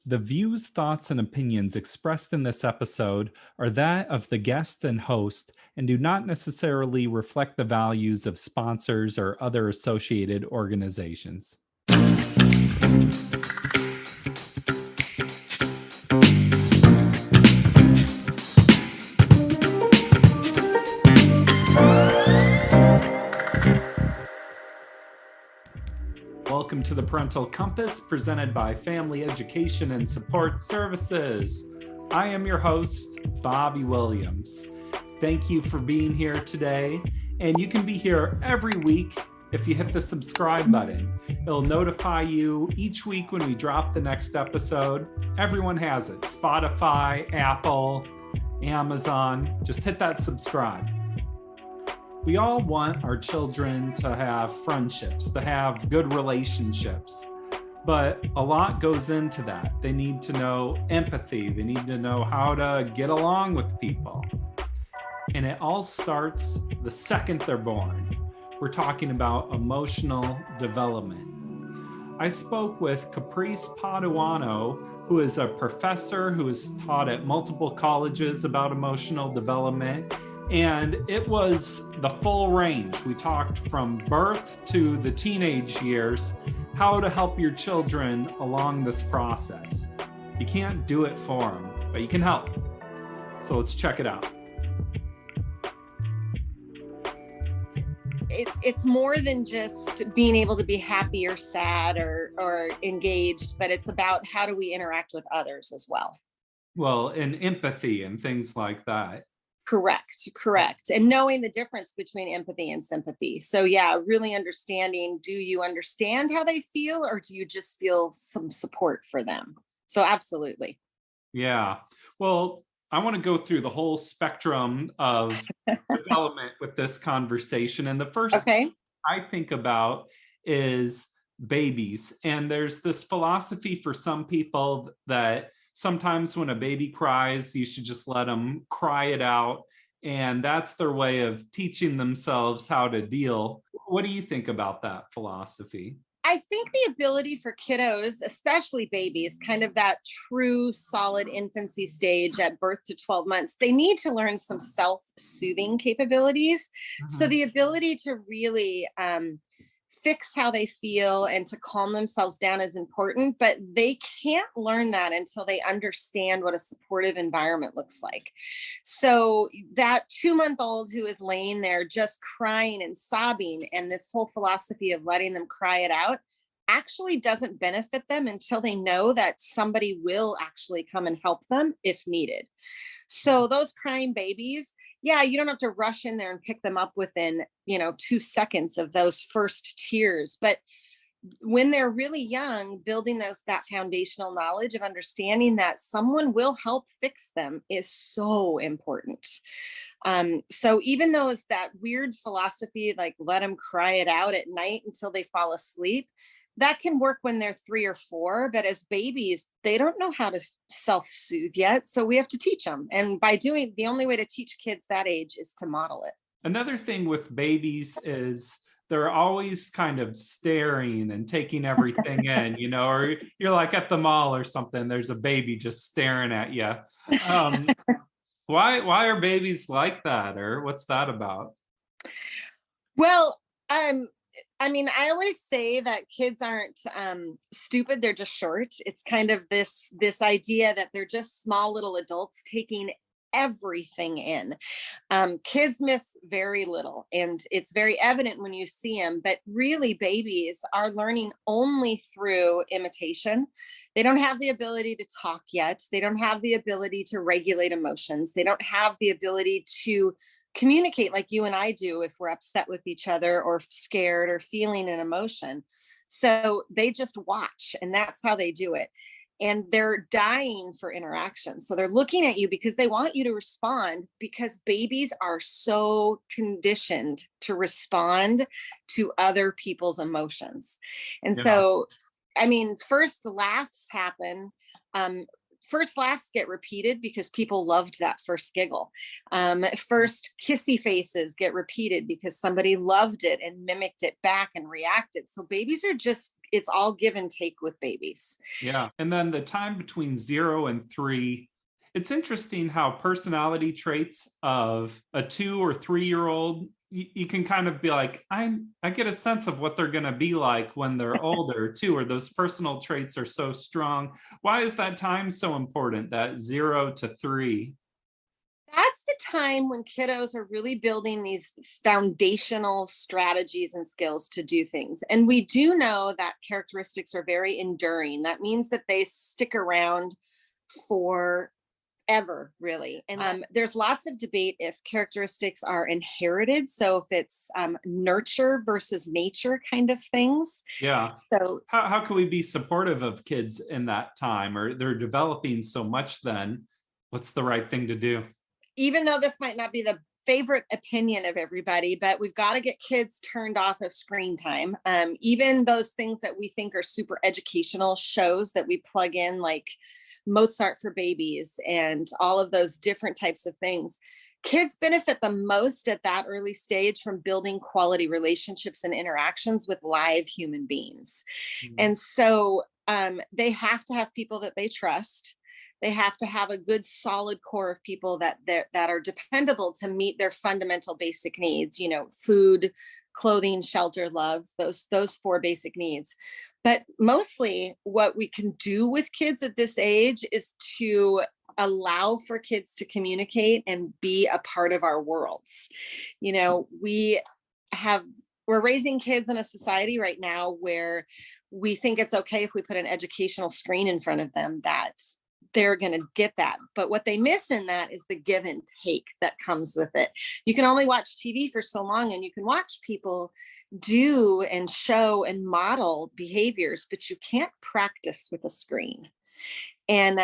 The views, thoughts, and opinions expressed in this episode are that of the guest and host and do not necessarily reflect the values of sponsors or other associated organizations. Welcome to the Parental Compass presented by Family Education and Support Services. I am your host, Bobby Williams. Thank you for being here today. And you can be here every week if you hit the subscribe button. It'll notify you each week when we drop the next episode. Everyone has it. Spotify, Apple, Amazon. Just hit that subscribe. We all want our children to have friendships, to have good relationships, but a lot goes into that. They need to know empathy. They need to know how to get along with people. And it all starts the second they're born. We're talking about emotional development. I spoke with Caprice Paduano, who is a professor who has taught at multiple colleges about emotional development. And it was the full range. We talked from birth to the teenage years, how to help your children along this process. You can't do it for them, but you can help. So let's check it out. It's more than just being able to be happy or sad or engaged, but it's about how do we interact with others as well. Well, and empathy and things like that. Correct. And knowing the difference between empathy and sympathy. So yeah, really understanding, do you understand how they feel or do you just feel some support for them? So absolutely. Yeah. Well, I want to go through the whole spectrum of development with this conversation. And the first thing I think about is babies. And there's this philosophy for some people that sometimes when a baby cries, you should just let them cry it out. And that's their way of teaching themselves how to deal. What do you think about that philosophy? I think the ability for kiddos, especially babies, kind of that true solid infancy stage at birth to 12 months, they need to learn some self-soothing capabilities. Mm-hmm. So the ability to really fix how they feel and to calm themselves down is important, but they can't learn that until they understand what a supportive environment looks like. So that 2-month-old who is laying there just crying and sobbing, and this whole philosophy of letting them cry it out actually doesn't benefit them until they know that somebody will actually come and help them if needed. So those crying babies, yeah, you don't have to rush in there and pick them up within, 2 seconds of those first tears. But when they're really young, building that foundational knowledge of understanding that someone will help fix them is so important. So even though it's that weird philosophy, like let them cry it out at night until they fall asleep, that can work when they're 3 or 4, but as babies, they don't know how to self-soothe yet. So we have to teach them. And the only way to teach kids that age is to model it. Another thing with babies is they're always kind of staring and taking everything in, or you're like at the mall or something, there's a baby just staring at you. Why are babies like that, or what's that about? Well, I always say that kids aren't stupid. They're just short. It's kind of this idea that they're just small little adults taking everything in. Kids miss very little, and it's very evident when you see them, but really babies are learning only through imitation. They don't have the ability to talk yet. They don't have the ability to regulate emotions. They don't have the ability to communicate like you and I do if we're upset with each other or scared or feeling an emotion. So they just watch, and that's how they do it. And they're dying for interaction. So they're looking at you because they want you to respond, because babies are so conditioned to respond to other people's emotions. And so, first laughs happen. First laughs get repeated because people loved that first giggle. First kissy faces get repeated because somebody loved it and mimicked it back and reacted. So babies are just it's all give and take with babies. Yeah. And then the time between 0 and 3, it's interesting how personality traits of a 2 or 3-year-old, you can kind of be like, I get a sense of what they're going to be like when they're older too, or those personal traits are so strong. Why is that time so important, that 0 to 3? That's the time when kiddos are really building these foundational strategies and skills to do things. And we do know that characteristics are very enduring. That means that they stick around forever, really. And there's lots of debate if characteristics are inherited. So if it's nurture versus nature kind of things. Yeah. So how can we be supportive of kids in that time, or they're developing so much then? What's the right thing to do? even though this might not be the favorite opinion of everybody, but we've got to get kids turned off of screen time. Even those things that we think are super educational shows that we plug in, like Mozart for Babies and all of those different types of things. Kids benefit the most at that early stage from building quality relationships and interactions with live human beings. Mm-hmm. And so they have to have people that they trust. They have to have a good solid core of people that are dependable to meet their fundamental basic needs, food, clothing, shelter, love, those 4 basic needs. But mostly what we can do with kids at this age is to allow for kids to communicate and be a part of our worlds. We're raising kids in a society right now where we think it's okay if we put an educational screen in front of them, that they're going to get that. But what they miss in that is the give and take that comes with it. You can only watch TV for so long, and you can watch people do and show and model behaviors, but you can't practice with a screen. And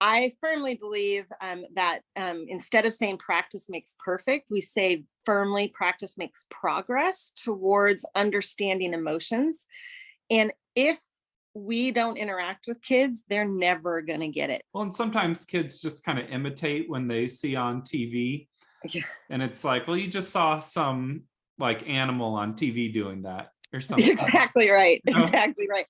I firmly believe that instead of saying practice makes perfect, we say firmly practice makes progress towards understanding emotions. And if we don't interact with kids, they're never going to get it. Well, and sometimes kids just kind of imitate when they see on TV. Yeah. And it's like, well, you just saw some like animal on TV doing that or something. Exactly right. Exactly right.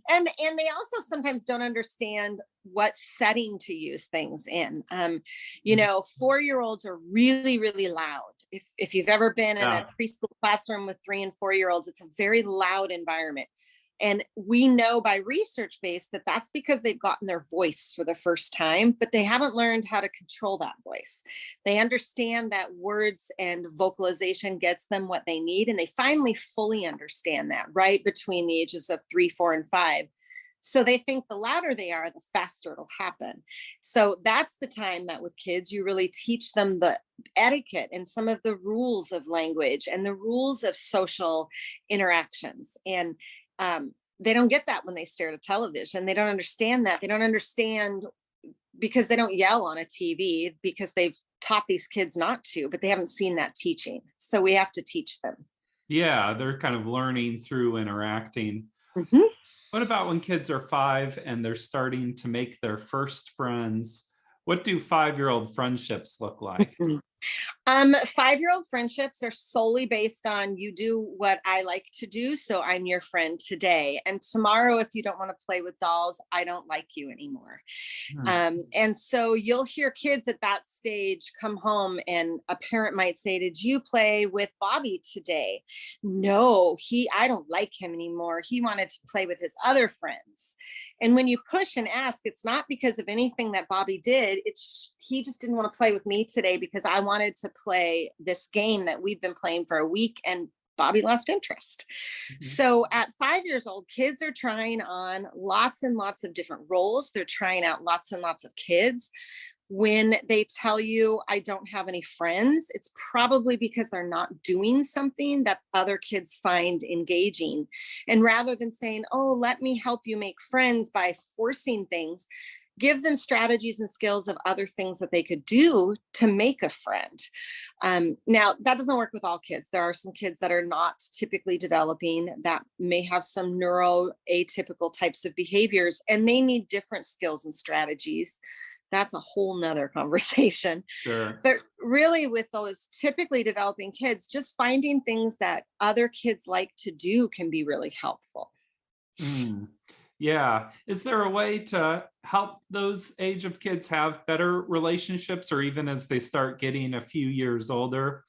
And they also sometimes don't understand what setting to use things in. 4-year-olds are really, really loud. If you've ever been in a preschool classroom with 3 and 4-year-olds, it's a very loud environment. And we know by research base that that's because they've gotten their voice for the first time, but they haven't learned how to control that voice. They understand that words and vocalization gets them what they need. And they finally fully understand that right between the ages of 3, 4, and 5. So they think the louder they are, the faster it'll happen. So that's the time that with kids, you really teach them the etiquette and some of the rules of language and the rules of social interactions. And they don't get that when they stare at a television. They don't understand that. They don't understand because they don't yell on a TV because they've taught these kids not to, but they haven't seen that teaching. So we have to teach them. Yeah, they're kind of learning through interacting. Mm-hmm. What about when kids are 5 and they're starting to make their first friends? What do 5-year-old friendships look like? 5-year-old friendships are solely based on you do what I like to do, so I'm your friend today. And tomorrow, if you don't want to play with dolls, I don't like you anymore. And so you'll hear kids at that stage come home and a parent might say, did you play with Bobby today? No, I don't like him anymore. He wanted to play with his other friends. And when you push and ask, it's not because of anything that Bobby did. He just didn't want to play with me today because I wanted to play this game that we've been playing for a week and Bobby lost interest. Mm-hmm. So at 5 years old, kids are trying on lots and lots of different roles. They're trying out lots and lots of kids. When they tell you, I don't have any friends, it's probably because they're not doing something that other kids find engaging. And rather than saying, oh, let me help you make friends by forcing things, give them strategies and skills of other things that they could do to make a friend. Now, that doesn't work with all kids. There are some kids that are not typically developing that may have some neuroatypical types of behaviors, and they need different skills and strategies. That's a whole nother conversation. Sure. But really with those typically developing kids, just finding things that other kids like to do can be really helpful. Mm. Yeah. Is there a way to help those age of kids have better relationships, or even as they start getting a few years older?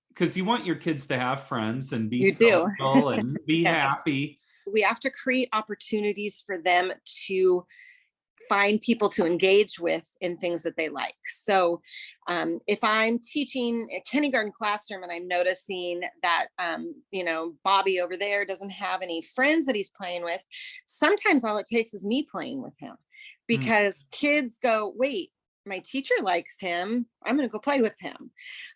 Because you want your kids to have friends and be You do. social and be Yes. happy. We have to create opportunities for them to find people to engage with in things that they like. So if I'm teaching a kindergarten classroom and I'm noticing that, Bobby over there doesn't have any friends that he's playing with, sometimes all it takes is me playing with him, Mm. because kids go, wait, my teacher likes him. I'm going to go play with him.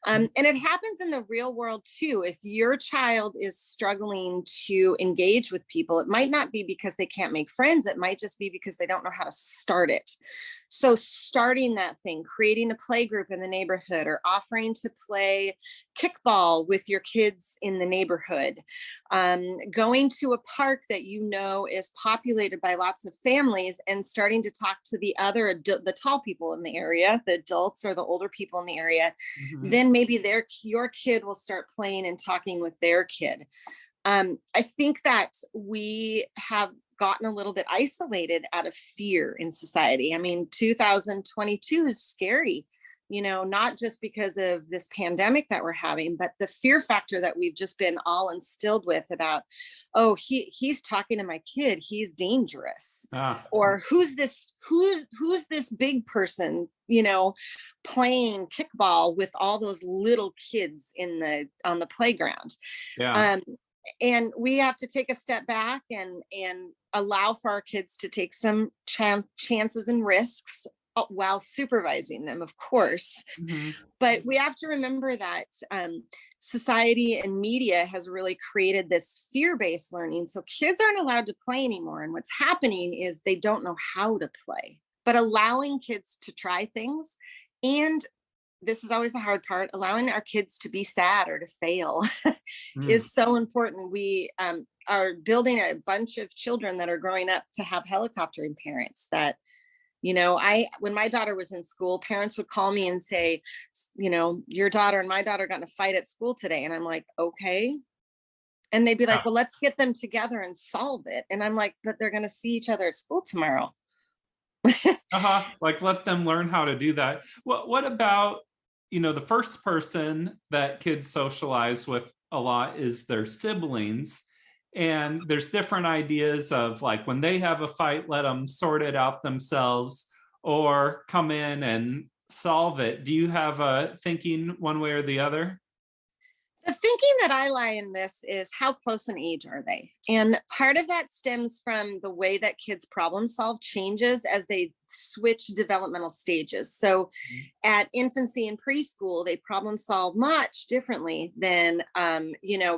And it happens in the real world too. If your child is struggling to engage with people, it might not be because they can't make friends. It might just be because they don't know how to start it. So starting that thing, creating a play group in the neighborhood, or offering to play kickball with your kids in the neighborhood, going to a park that is populated by lots of families and starting to talk to the tall people in the area, the adults or the older people in the area, Mhm. then maybe your kid will start playing and talking with their kid. I think that we have gotten a little bit isolated out of fear in society. I mean, 2022 is scary, not just because of this pandemic that we're having, but the fear factor that we've just been all instilled with about, oh, he's talking to my kid, he's dangerous. Ah, Or who's this big person, playing kickball with all those little kids on the playground. yeah. Um, and we have to take a step back and allow for our kids to take some chances and risks, while supervising them, of course. Mhm. But we have to remember that society and media has really created this fear-based learning, so kids aren't allowed to play anymore. And what's happening is they don't know how to play. But allowing kids to try things, and this is always the hard part, allowing our kids to be sad or to fail Mm. is so important. We are building a bunch of children that are growing up to have helicoptering parents that, when my daughter was in school, parents would call me and say, your daughter and my daughter got in a fight at school today. And I'm like, okay. And they'd be Yeah. like, well, let's get them together and solve it. And I'm like, but they're going to see each other at school tomorrow. Uh-huh. Like, let them learn how to do that. What about, the first person that kids socialize with a lot is their siblings. And there's different ideas of, like, when they have a fight, let them sort it out themselves or come in and solve it. Do you have a thinking one way or the other? The thinking that I lie in this is, how close in age are they? And part of that stems from the way that kids problem solve changes as they switch developmental stages. So at infancy and preschool, they problem solve much differently than,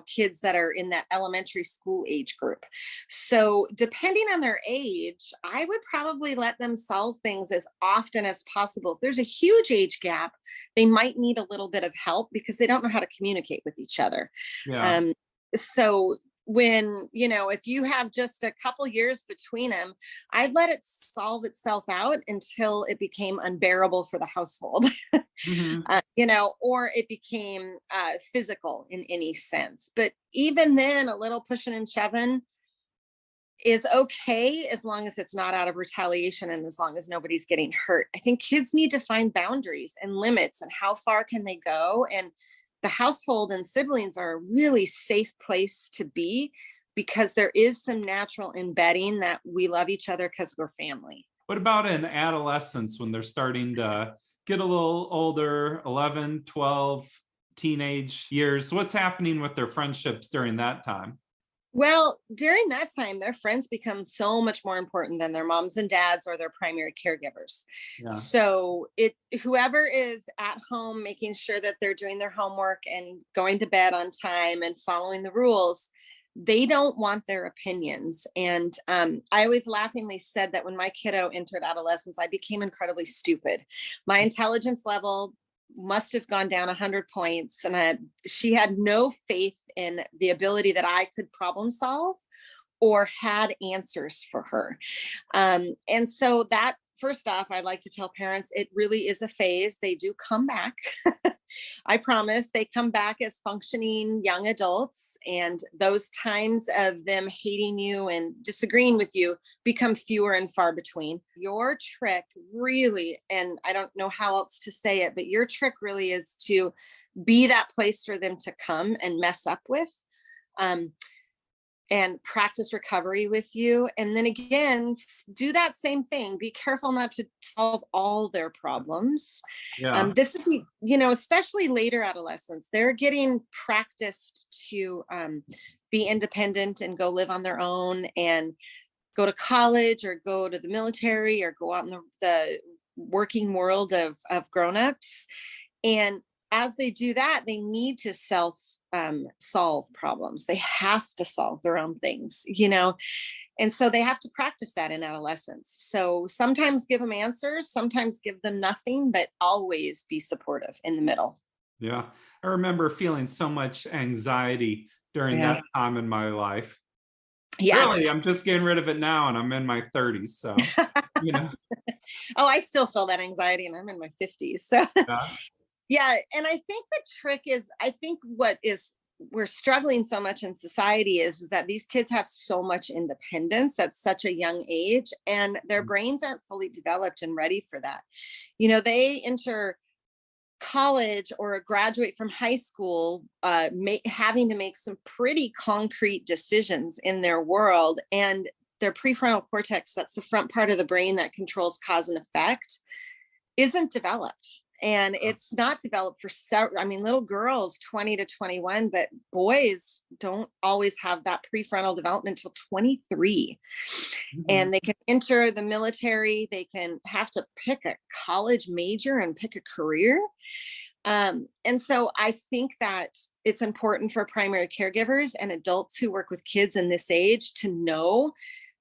kids that are in that elementary school age group. So depending on their age, I would probably let them solve things as often as possible. If there's a huge age gap, they might need a little bit of help because they don't know how to communicate with each other. Yeah. So when, if you have just a couple years between them, I'd let it solve itself out until it became unbearable for the household. Mhm. Or it became physical in any sense. But even then, a little pushing and shoving is okay, as long as it's not out of retaliation and as long as nobody's getting hurt. I think kids need to find boundaries and limits and how far can they go. And the household and siblings are a really safe place to be, because there is some natural embedding that we love each other because we're family. What about in adolescence when they're starting to get a little older, 11, 12, teenage years? What's happening with their friendships during that time? Well, during that time, their friends become so much more important than their moms and dads or their primary caregivers. Yeah. So whoever is at home making sure that they're doing their homework and going to bed on time and following the rules, they don't want their opinions. And I always laughingly said that when my kiddo entered adolescence, I became incredibly stupid. My intelligence level must have gone down 100 points, and she had no faith in the ability that I could problem solve or had answers for her. And so that, first off, I'd like to tell parents, it really is a phase. They do come back. I promise. They come back as functioning young adults, and those times of them hating you and disagreeing with you become fewer and far between. Your trick really, and I don't know how else to say it, but your trick really is to be that place for them to come and mess up with. And practice recovery with you. And then again, do that same thing. Be careful not to solve all their problems. Yeah. This is, especially later adolescents, they're getting practiced to be independent and go live on their own and go to college or go to the military or go out in the working world of grownups. And as they do that, they need to solve problems. They have to solve their own things, and so they have to practice that in adolescence. So sometimes give them answers, sometimes give them nothing, but always be supportive in the middle. Yeah. I remember feeling so much anxiety during that time in my life. Yeah. Really, I'm just getting rid of it now, and I'm in my 30s. So, Oh, I still feel that anxiety, and I'm in my 50s. So. Yeah. And I think the trick is, we're struggling so much in society is that these kids have so much independence at such a young age, and their brains aren't fully developed and ready for that. They enter college or graduate from high school, having to make some pretty concrete decisions in their world, and their prefrontal cortex, that's the front part of the brain that controls cause and effect, isn't developed. And it's not developed for little girls 20 to 21, but boys don't always have that prefrontal development until 23. Mm-hmm. And they can enter the military. They can have to pick a college major and pick a career. And so I think that it's important for primary caregivers and adults who work with kids in this age to know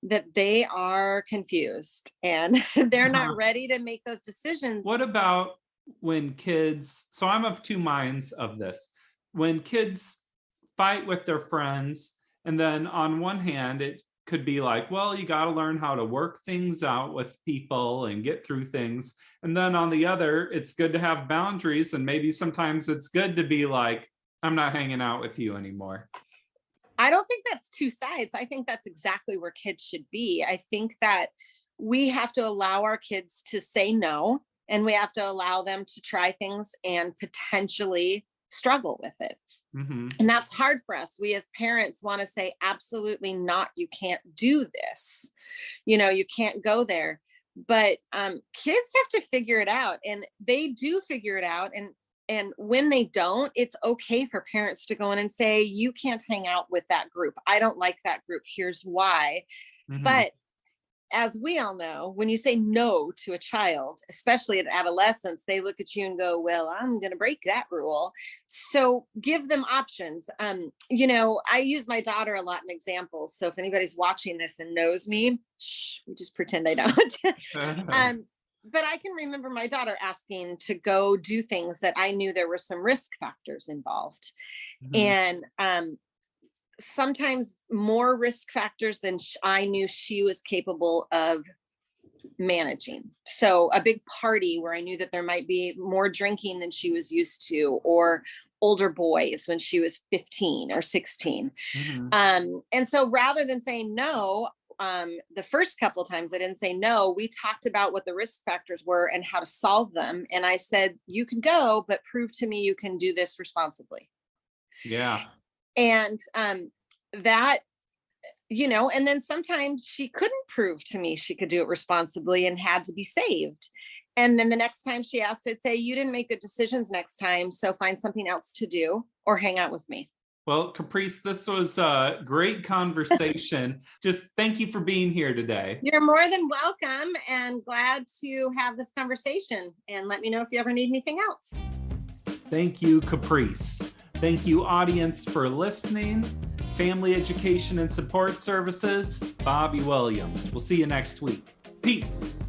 that they are confused and they're not ready to make those decisions. What about when kids, so I'm of two minds of this, when kids fight with their friends, and then on one hand, it could be like, well, you got to learn how to work things out with people and get through things. And then on the other, it's good to have boundaries. And maybe sometimes it's good to be like, I'm not hanging out with you anymore. I don't think that's two sides. I think that's exactly where kids should be. I think that we have to allow our kids to say no. And we have to allow them to try things and potentially struggle with it. Mm-hmm. And that's hard for us. We as parents want to say, absolutely not. You can't do this. You can't go there. But kids have to figure it out, and they do figure it out. And when they don't, it's okay for parents to go in and say, you can't hang out with that group. I don't like that group. Here's why. Mm-hmm. But as we all know, when you say no to a child, especially at adolescence, they look at you and go, well, I'm going to break that rule. So give them options. I use my daughter a lot in examples. So if anybody's watching this and knows me, we just pretend I don't. But I can remember my daughter asking to go do things that I knew there were some risk factors involved. Mm-hmm. And sometimes more risk factors than I knew she was capable of managing. So a big party where I knew that there might be more drinking than she was used to, or older boys when she was 15 or 16. Mm-hmm. And so rather than saying no, the first couple of times I didn't say no, we talked about what the risk factors were and how to solve them. And I said, you can go, but prove to me you can do this responsibly. Yeah. And that, and then sometimes she couldn't prove to me she could do it responsibly and had to be saved. And then the next time she asked, I'd say, you didn't make good decisions next time, so find something else to do or hang out with me. Well, Caprice, this was a great conversation. Just thank you for being here today. You're more than welcome, and glad to have this conversation. And let me know if you ever need anything else. Thank you, Caprice. Thank you, audience, for listening. Family Education and Support Services, Bobby Williams. We'll see you next week. Peace.